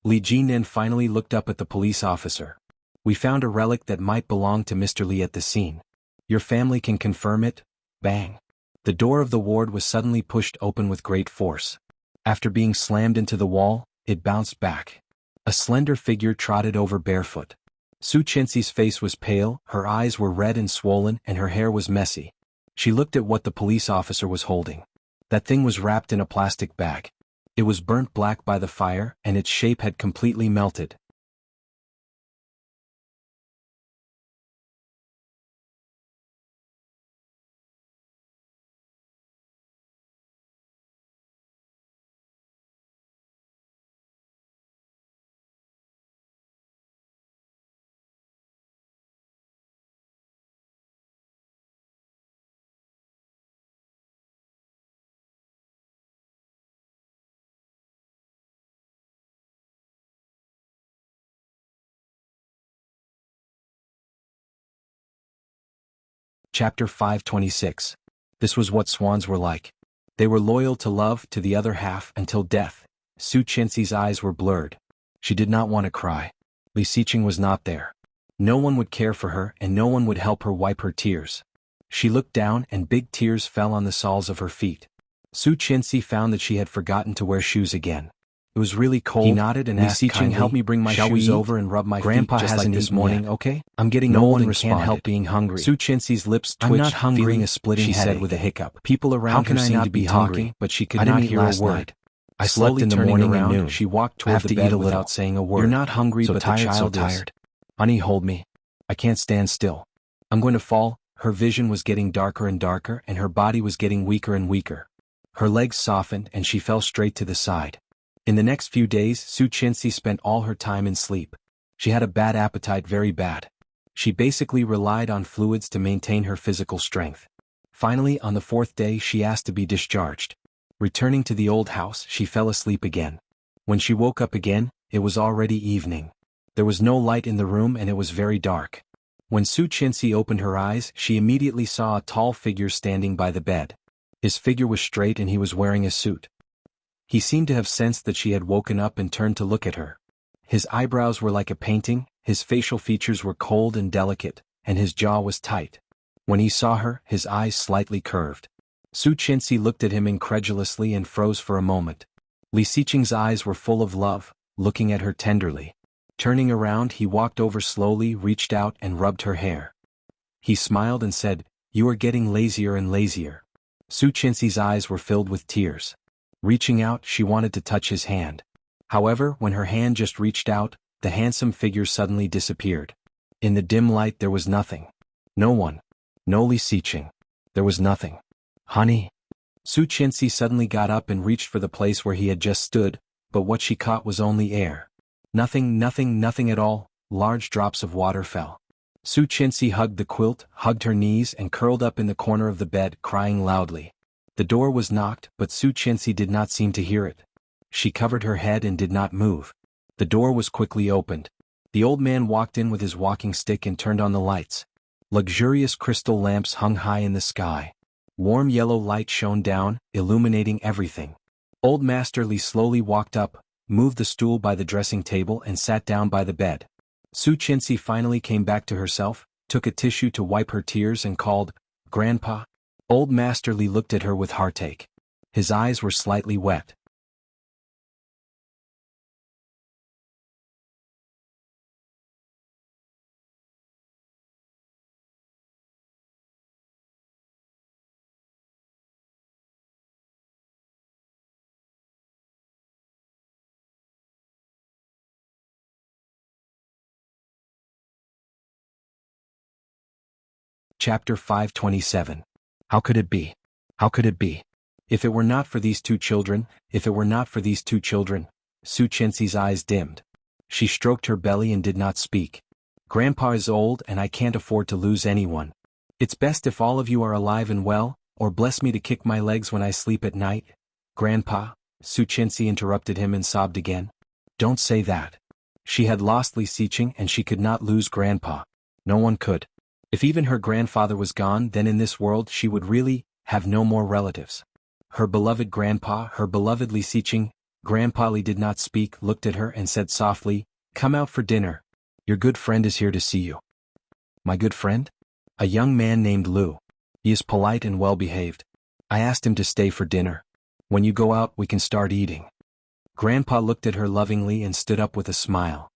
Li Jinnan finally looked up at the police officer. "We found a relic that might belong to Mr. Li at the scene. Your family can confirm it?" Bang! The door of the ward was suddenly pushed open with great force. After being slammed into the wall, it bounced back. A slender figure trotted over barefoot. Su Qianxi's face was pale, her eyes were red and swollen, and her hair was messy. She looked at what the police officer was holding. That thing was wrapped in a plastic bag. It was burnt black by the fire, and its shape had completely melted. Chapter 526. This was what swans were like. They were loyal to love, to the other half, until death. Su Qianxi's eyes were blurred. She did not want to cry. Li Xiqing was not there. No one would care for her and no one would help her wipe her tears. She looked down and big tears fell on the soles of her feet. Su Qianxi found that she had forgotten to wear shoes again. It was really cold. He nodded and asked kindly, "Help me bring my shoes over and rub my Grandpa feet just hasn't like this eaten morning, yet. okay? I'm getting No old one and responded. can't help being hungry." Su Qianxi's lips twitched, "I'm not hungry," feeling a splitting she said headache. with a hiccup. People "How around can her I seemed not to be be talking, hungry? but she could I didn't not eat hear a last word. night. I slept Slowly in the turning morning and around, noon. she walked I toward have the to bed eat a without little. saying a word. You're not hungry, So but the tired, child so is. tired. Honey, hold me. I can't stand still. I'm going to fall. Her vision was getting darker and darker and her body was getting weaker and weaker. Her legs softened and she fell straight to the side. In the next few days, Su Qianxi spent all her time in sleep. She had a bad appetite, very bad. She basically relied on fluids to maintain her physical strength. Finally, on the 4th day, she asked to be discharged. Returning to the old house, she fell asleep again. When she woke up again, it was already evening. There was no light in the room and it was very dark. When Su Qianxi opened her eyes, she immediately saw a tall figure standing by the bed. His figure was straight and he was wearing a suit. He seemed to have sensed that she had woken up and turned to look at her. His eyebrows were like a painting, his facial features were cold and delicate, and his jaw was tight. When he saw her, his eyes slightly curved. Su Qianxi looked at him incredulously and froze for a moment. Li Xiqing's eyes were full of love, looking at her tenderly. Turning around, he walked over slowly, reached out and rubbed her hair. He smiled and said, "You are getting lazier and lazier." Su Qianxi's eyes were filled with tears. Reaching out, she wanted to touch his hand. However, when her hand just reached out, the handsome figure suddenly disappeared. In the dim light there was nothing. No one. No Li Xiqing. There was nothing. "Honey." Su Qianxi suddenly got up and reached for the place where he had just stood, but what she caught was only air. Nothing, nothing, nothing at all. Large drops of water fell. Su Qianxi hugged the quilt, hugged her knees and curled up in the corner of the bed, crying loudly. The door was knocked, but Su Qianxi did not seem to hear it. She covered her head and did not move. The door was quickly opened. The old man walked in with his walking stick and turned on the lights. Luxurious crystal lamps hung high in the sky. Warm yellow light shone down, illuminating everything. Old Master Li slowly walked up, moved the stool by the dressing table and sat down by the bed. Su Qianxi finally came back to herself, took a tissue to wipe her tears and called, "Grandpa." Old Master Li looked at her with heartache. His eyes were slightly wet. Chapter 527. How could it be? How could it be? If it were not for these two children, if it were not for these two children. Su Qianxi's eyes dimmed. She stroked her belly and did not speak. "Grandpa is old and I can't afford to lose anyone. It's best if all of you are alive and well, or bless me to kick my legs when I sleep at night." "Grandpa," Su Qianxi interrupted him and sobbed again. "Don't say that." She had lost Li Xiqing and she could not lose Grandpa. No one could. If even her grandfather was gone, then in this world she would really have no more relatives. Her beloved grandpa, her beloved Li Xiqing. Grandpa Li did not speak, looked at her and said softly, "Come out for dinner. Your good friend is here to see you." "My good friend?" "A young man named Lu. He is polite and well-behaved. I asked him to stay for dinner. When you go out, we can start eating." Grandpa looked at her lovingly and stood up with a smile.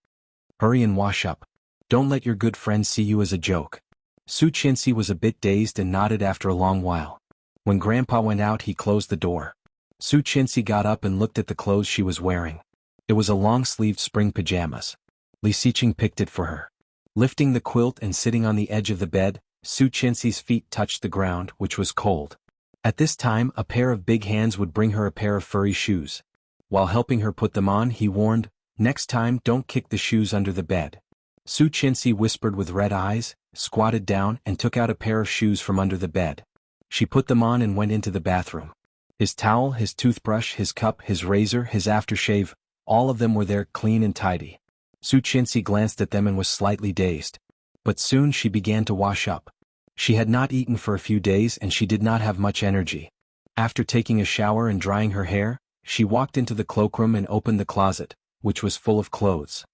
"Hurry and wash up. Don't let your good friend see you as a joke." Su Qianxi was a bit dazed and nodded after a long while. When Grandpa went out, he closed the door. Su Qianxi got up and looked at the clothes she was wearing. It was a long-sleeved spring pajamas. Li Xiqing picked it for her. Lifting the quilt and sitting on the edge of the bed, Su Qianxi's feet touched the ground, which was cold. At this time, a pair of big hands would bring her a pair of furry shoes. While helping her put them on, he warned, "Next time, don't kick the shoes under the bed." Su Qianxi whispered with red eyes, squatted down and took out a pair of shoes from under the bed. She put them on and went into the bathroom. His towel, his toothbrush, his cup, his razor, his aftershave, all of them were there clean and tidy. Su Qianxi glanced at them and was slightly dazed. But soon she began to wash up. She had not eaten for a few days and she did not have much energy. After taking a shower and drying her hair, she walked into the cloakroom and opened the closet, which was full of clothes.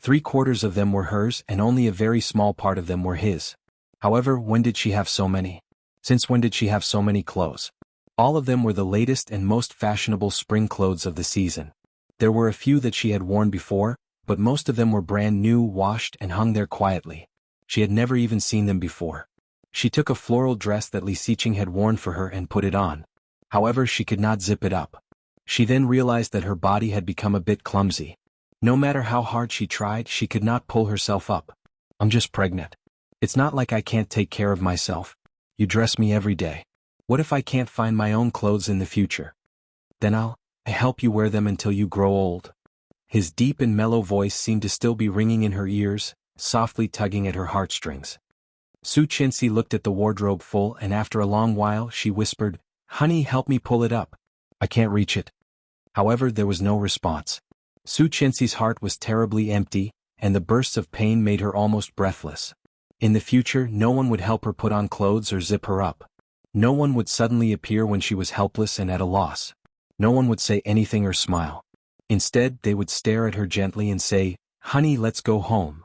3/4 of them were hers and only a very small part of them were his. However, when did she have so many? Since when did she have so many clothes? All of them were the latest and most fashionable spring clothes of the season. There were a few that she had worn before, but most of them were brand new, washed and hung there quietly. She had never even seen them before. She took a floral dress that Li Xiqing had worn for her and put it on. However, she could not zip it up. She then realized that her body had become a bit clumsy. No matter how hard she tried, she could not pull herself up. I'm just pregnant. It's not like I can't take care of myself. You dress me every day. What if I can't find my own clothes in the future? Then I'll help you wear them until you grow old. His deep and mellow voice seemed to still be ringing in her ears, softly tugging at her heartstrings. Su Qinxi looked at the wardrobe full and after a long while she whispered, "Honey, help me pull it up. I can't reach it." However, there was no response. Su Qinxi's heart was terribly empty, and the bursts of pain made her almost breathless. In the future, no one would help her put on clothes or zip her up. No one would suddenly appear when she was helpless and at a loss. No one would say anything or smile. Instead, they would stare at her gently and say, "Honey, let's go home."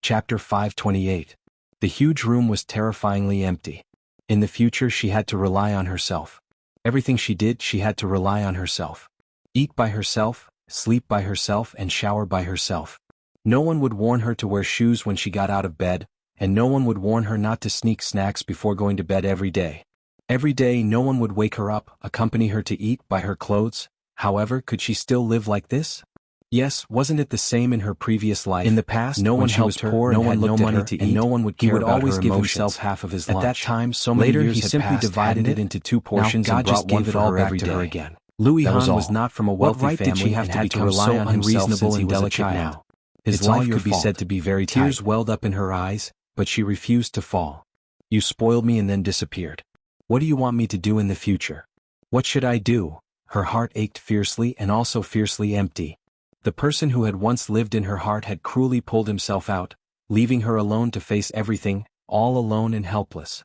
Chapter 528. The huge room was terrifyingly empty. In the future she had to rely on herself. Everything she did she had to rely on herself. Eat by herself, sleep by herself and shower by herself. No one would warn her to wear shoes when she got out of bed, and no one would warn her not to sneak snacks before going to bed every day. Every day no one would wake her up, accompany her to eat, buy her clothes. However, could she still live like this? Yes, wasn't it the same in her previous life? In the past, no one helped her, no one looked at her, and no one would care about her emotions. He would always give himself half of his lunch. At that time, so many years he simply divided it into 2 portions and brought one for her every day. Again. Louis Han was not from a wealthy family and had to rely on himself since he was a child. His life could be said to be very tight. Tears welled up in her eyes, but she refused to fall. You spoiled me and then disappeared. What do you want me to do in the future? What should I do? Her heart ached fiercely and also fiercely empty. The person who had once lived in her heart had cruelly pulled himself out, leaving her alone to face everything, all alone and helpless.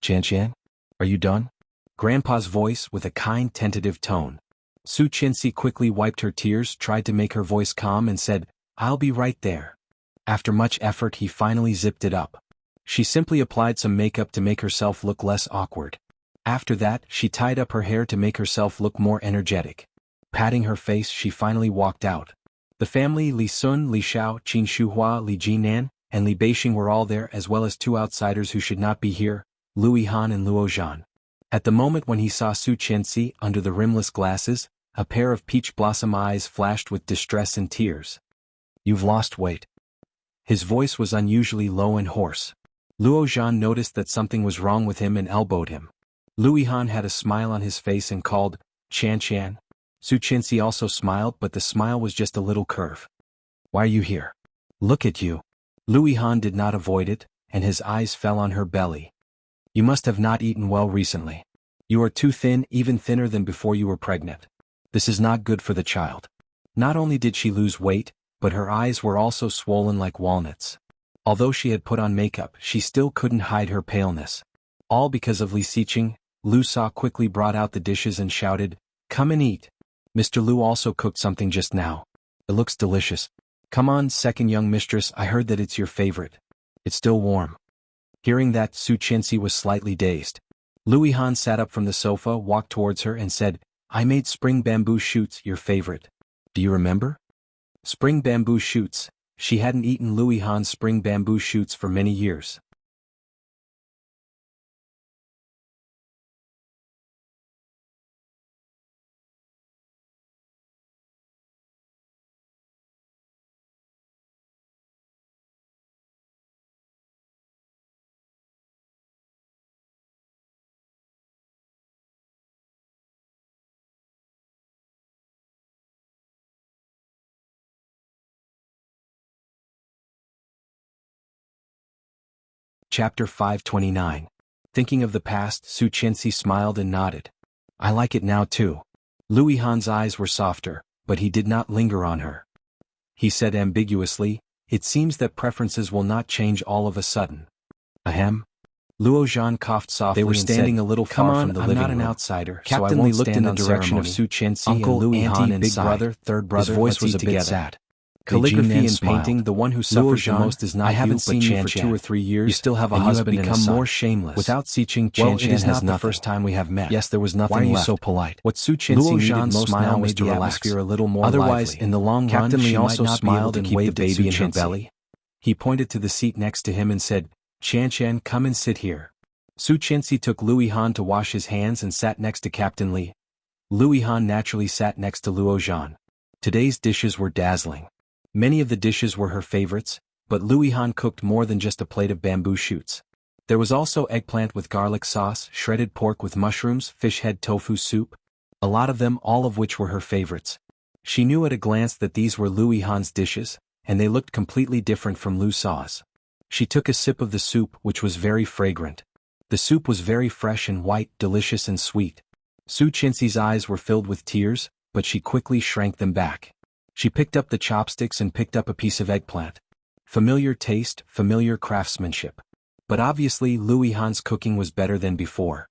Qian, are you done? Grandpa's voice with a kind, tentative tone. Su Qinxi quickly wiped her tears, tried to make her voice calm and said, "I'll be right there." After much effort he finally zipped it up. She simply applied some makeup to make herself look less awkward. After that, she tied up her hair to make herself look more energetic. Patting her face, she finally walked out. The family Li Sun, Li Xiao, Qin Shuhua, Li Jinan, and Li Beixing were all there, as well as two outsiders who should not be here, Lu Yihan and Luo Zhan. At the moment when he saw Su Qianxi under the rimless glasses, a pair of peach blossom eyes flashed with distress and tears. "You've lost weight." His voice was unusually low and hoarse. Luo Zhan noticed that something was wrong with him and elbowed him. Lu Yihan had a smile on his face and called, "Chan Chan." Su Qianxi also smiled, but the smile was just a little curve. "Why are you here? Look at you." Lu Yihan did not avoid it, and his eyes fell on her belly. "You must have not eaten well recently. You are too thin, even thinner than before you were pregnant. This is not good for the child." Not only did she lose weight, but her eyes were also swollen like walnuts. Although she had put on makeup, she still couldn't hide her paleness. All because of Li Xiqing. Lu Sa quickly brought out the dishes and shouted, "Come and eat. Mr. Lu also cooked something just now. It looks delicious. Come on, second young mistress, I heard that it's your favorite. It's still warm." Hearing that, Su Qianxi was slightly dazed. Lu Yihan sat up from the sofa, walked towards her and said, "I made spring bamboo shoots, your favorite. Do you remember?" Spring bamboo shoots. She hadn't eaten Lu Yihan's spring bamboo shoots for many years. Chapter 529. Thinking of the past, Su Qianxi smiled and nodded. "I like it now too." Lu Yihan's eyes were softer, but he did not linger on her. He said ambiguously, "It seems that preferences will not change all of a sudden." Ahem. Luo Zhan coughed softly. They were standing a little far from the living room. "I'm not an outsider, so I won't stand in the direction of Su Qianxi and Lu Yihan and big brother, third brother." His voice was a bit sad. "Calligraphy and painting, the one who suffers the most is not you, but Chan Chan. I haven't seen you for 2 or 3 years. You still have a husband and a son. You have become more shameless." Without Xiqing, Chan Chan has not the first time we have met. Yes, there was nothing left. Why are you so polite? What Su Qianxi needed most now was to relax. Atmosphere a little more otherwise, lively. In the long run, Captain Li also smiled and waved the baby in her belly. He pointed to the seat next to him and said, "Chan Chan, come and sit here." Su Qianxi took Lu Yihan to wash his hands and sat next to Captain Li. Lu Yihan naturally sat next to Luo Zhan. Today's dishes were dazzling. Many of the dishes were her favorites, but Lu Yihan cooked more than just a plate of bamboo shoots. There was also eggplant with garlic sauce, shredded pork with mushrooms, fish head tofu soup. A lot of them, all of which were her favorites. She knew at a glance that these were Lu Yihan's dishes, and they looked completely different from Lu Sa's. She took a sip of the soup, which was very fragrant. The soup was very fresh and white, delicious and sweet. Su Qianxi's eyes were filled with tears, but she quickly shrank them back. She picked up the chopsticks and picked up a piece of eggplant. Familiar taste, familiar craftsmanship. But obviously Lu Yihan's cooking was better than before.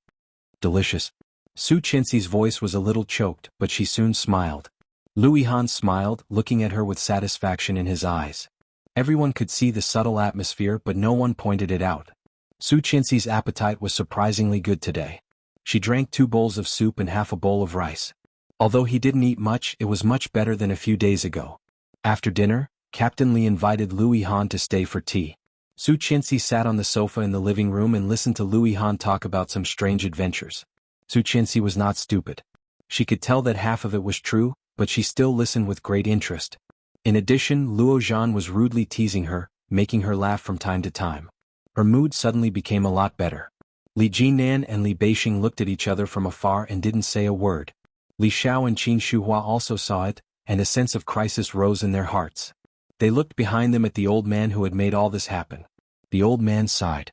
"Delicious." Su Qianxi's voice was a little choked, but she soon smiled. Lu Yihan smiled, looking at her with satisfaction in his eyes. Everyone could see the subtle atmosphere, but no one pointed it out. Su Qianxi's appetite was surprisingly good today. She drank 2 bowls of soup and half a bowl of rice. Although he didn't eat much, it was much better than a few days ago. After dinner, Captain Li invited Lu Yihan to stay for tea. Su Qianxi sat on the sofa in the living room and listened to Lu Yihan talk about some strange adventures. Su Qianxi was not stupid. She could tell that half of it was true, but she still listened with great interest. In addition, Luo Zhan was rudely teasing her, making her laugh from time to time. Her mood suddenly became a lot better. Li Jinan and Li Beixing looked at each other from afar and didn't say a word. Li Xiao and Qin Shuhua also saw it, and a sense of crisis rose in their hearts. They looked behind them at the old man who had made all this happen. The old man sighed.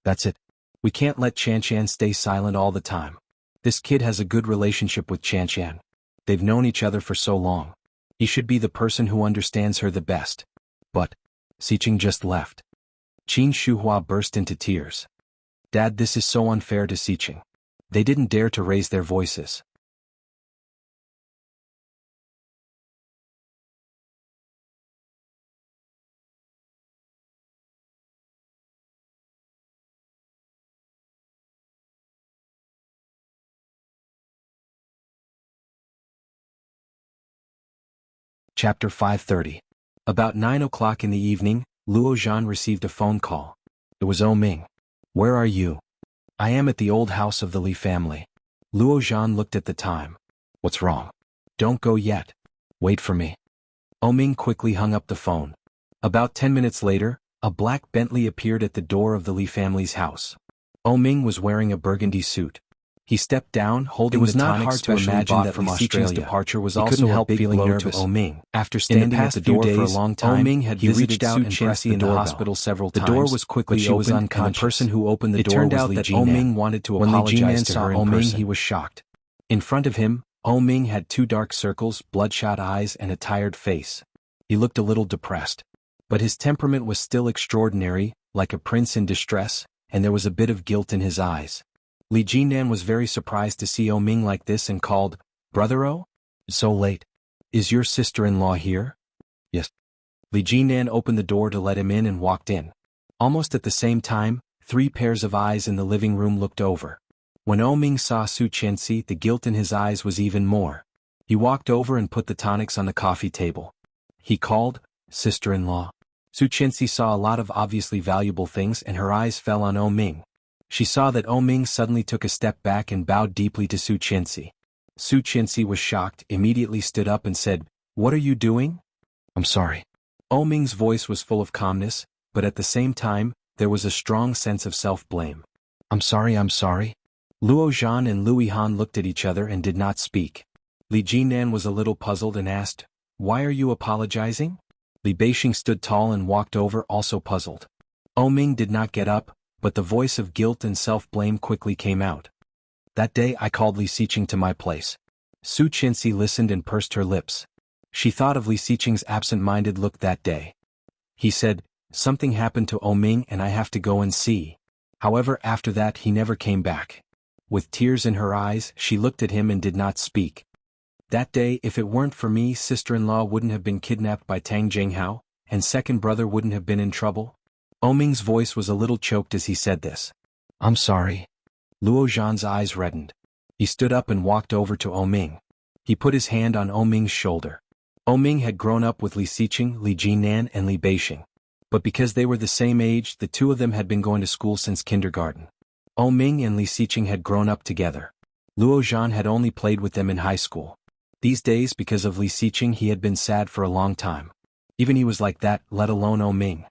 "That's it. We can't let Chan Chan stay silent all the time. This kid has a good relationship with Chan Chan. They've known each other for so long. He should be the person who understands her the best." But Xiqing just left. Qin Shuhua burst into tears. "Dad, this is so unfair to Xiqing. They didn't dare to raise their voices." Chapter 530. About 9 o'clock in the evening, Luo Zhan received a phone call. It was Ming. Where are you? I am at the old house of the Li family. Luo Zhan looked at the time. What's wrong? Don't go yet. Wait for me. Ming quickly hung up the phone. About 10 minutes later, a black Bentley appeared at the door of the Li family's house. Ming was wearing a burgundy suit. He stepped down, holding the tonic. It was not hard to imagine that Li Xiqing's departure was also a big blow to Ming. After standing at the door for a long time, Ming had reached out and pressed the hospital several times. The door was quickly opened, and the person who opened the door was Li Jinan. It turned out that Ming wanted to apologize to her in person. He was shocked. In front of him, Ming had 2 dark circles, bloodshot eyes, and a tired face. He looked a little depressed. But his temperament was still extraordinary, like a prince in distress, and there was a bit of guilt in his eyes. Li Jinan was very surprised to see Ming like this and called, "Brother-o? So late. Is your sister-in-law here?" "Yes." Li Jinan opened the door to let him in and walked in. Almost at the same time, 3 pairs of eyes in the living room looked over. When Ming saw Su Qianxi, the guilt in his eyes was even more. He walked over and put the tonics on the coffee table. He called, "Sister-in-law." Su Qianxi saw a lot of obviously valuable things and her eyes fell on Ming. She saw that Ming suddenly took a step back and bowed deeply to Su Qianxi. Su Qianxi was shocked, immediately stood up and said, "What are you doing?" "I'm sorry." Ming's voice was full of calmness, but at the same time, there was a strong sense of self-blame. I'm sorry. Luo Zhan and Lu Yihan looked at each other and did not speak. Li Jinan was a little puzzled and asked, "Why are you apologizing?" Li Beixing stood tall and walked over, also puzzled. Ming did not get up, but the voice of guilt and self-blame quickly came out. "That day I called Li Xiqing to my place." Su Qianxi listened and pursed her lips. She thought of Li Xiqing's absent-minded look that day. He said, "Something happened to Ming and I have to go and see." However, after that he never came back. With tears in her eyes, she looked at him and did not speak. "That day, if it weren't for me, sister-in-law wouldn't have been kidnapped by Tang Jinghao, and second brother wouldn't have been in trouble." Ming's voice was a little choked as he said this. "I'm sorry." Luo Zhan's eyes reddened. He stood up and walked over to Ming. He put his hand on Ming's shoulder. Ming had grown up with Li Xiqing, Li Jinan, and Li Beixing. But because they were the same age, the 2 of them had been going to school since kindergarten. Ming and Li Xiqing had grown up together. Luo Zhan had only played with them in high school. These days, because of Li Xiqing, he had been sad for a long time. Even he was like that, let alone Ming.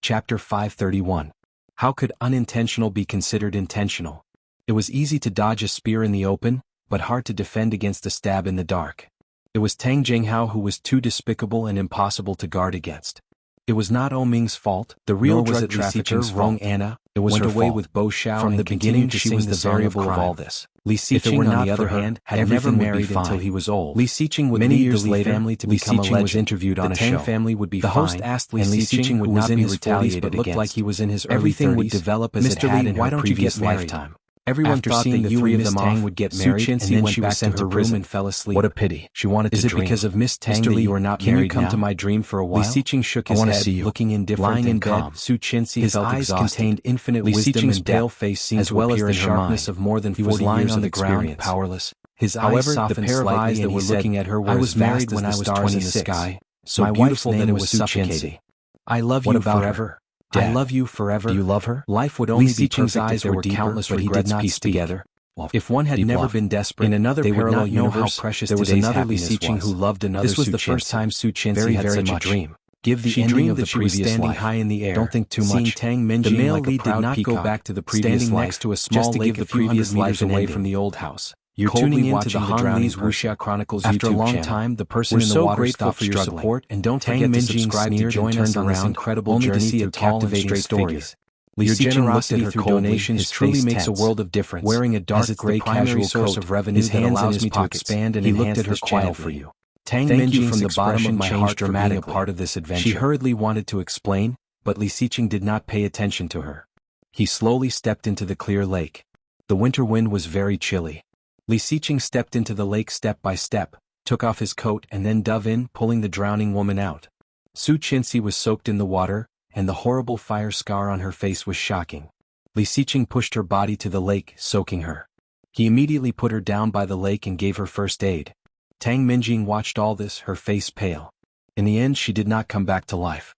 Chapter 531. How could unintentional be considered intentional? It was easy to dodge a spear in the open, but hard to defend against a stab in the dark. It was Tang Jinghao who was too despicable and impossible to guard against. It was not Ming's fault. The real drug trafficker, Rong Anna, went away with Bo Xiao. From the beginning, she was the variable of all this. Li Xiqing, on the other hand, had never married until he was old. Li Xiqing would lead the Li family to become a legend. Was interviewed on a show. The Tang family would be fine. The host asked Li Xiqing would not be retaliated against, but looked like he was in his early 30s. Everything would develop as it had in her previous lifetime. Everyone thought that the 3 of them Tang would get married, and then she was sent to her room and fell asleep. What a pity. She wanted to dream. Is it because of Miss Tang that you are not married now? Can you come to my dream for a while? Li Xiqing shook his head, looking indifferent and calm. Su Qianxi felt exhausted. His eyes contained infinite wisdom and pale face seemed to appear in her mind. Of more than 40 years of experience. Powerless. His eyes softened slightly and he said, looking at her were I was married when I was 26. So beautiful that it was suffocating. I love you forever. Dad, I love you forever. Do you love her? Life would only be perfect if there were countless regrets pieced together. If one had never been desperate, in another parallel universe, there was another Li Xiqing who loved another Su Qianxi. This was the first time Su Qianxi had such a dream. Give the ending of the previous life. High in the air. Don't think too much. Tang Minjing, the male lead did not go back to the previous life, next to a small lake a few hundred meters away from the old house. You're tuning in to the Han Li's Wuxia Chronicles YouTube channel. After a long time, the person in the water stopped for your support, and don't forget to subscribe to join us on this incredible journey through captivating stories. Your generosity through donations truly makes a world of difference. Wearing a dark gray casual source of revenue that allows me to expand and enhance this channel for you. Tang Minjing from the bottom of my heart dramatic part of this adventure. She hurriedly wanted to explain, but Li Xiqing did not pay attention to her. He slowly stepped into the clear lake. The winter wind was very chilly. Li Xiqing stepped into the lake step by step, took off his coat and then dove in, pulling the drowning woman out. Su Qinxi was soaked in the water, and the horrible fire scar on her face was shocking. Li Xiqing pushed her body to the lake, soaking her. He immediately put her down by the lake and gave her first aid. Tang Minjing watched all this, her face pale. In the end she did not come back to life.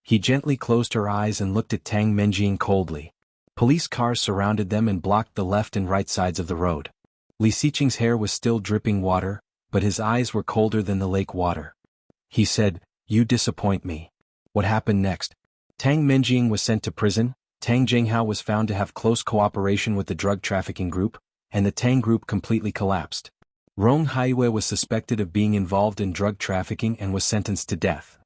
He gently closed her eyes and looked at Tang Minjing coldly. Police cars surrounded them and blocked the left and right sides of the road. Li Xiqing's hair was still dripping water, but his eyes were colder than the lake water. He said, "You disappoint me." What happened next? Tang Minjing was sent to prison, Tang Jinghao was found to have close cooperation with the drug trafficking group, and the Tang group completely collapsed. Rong Haiyue was suspected of being involved in drug trafficking and was sentenced to death.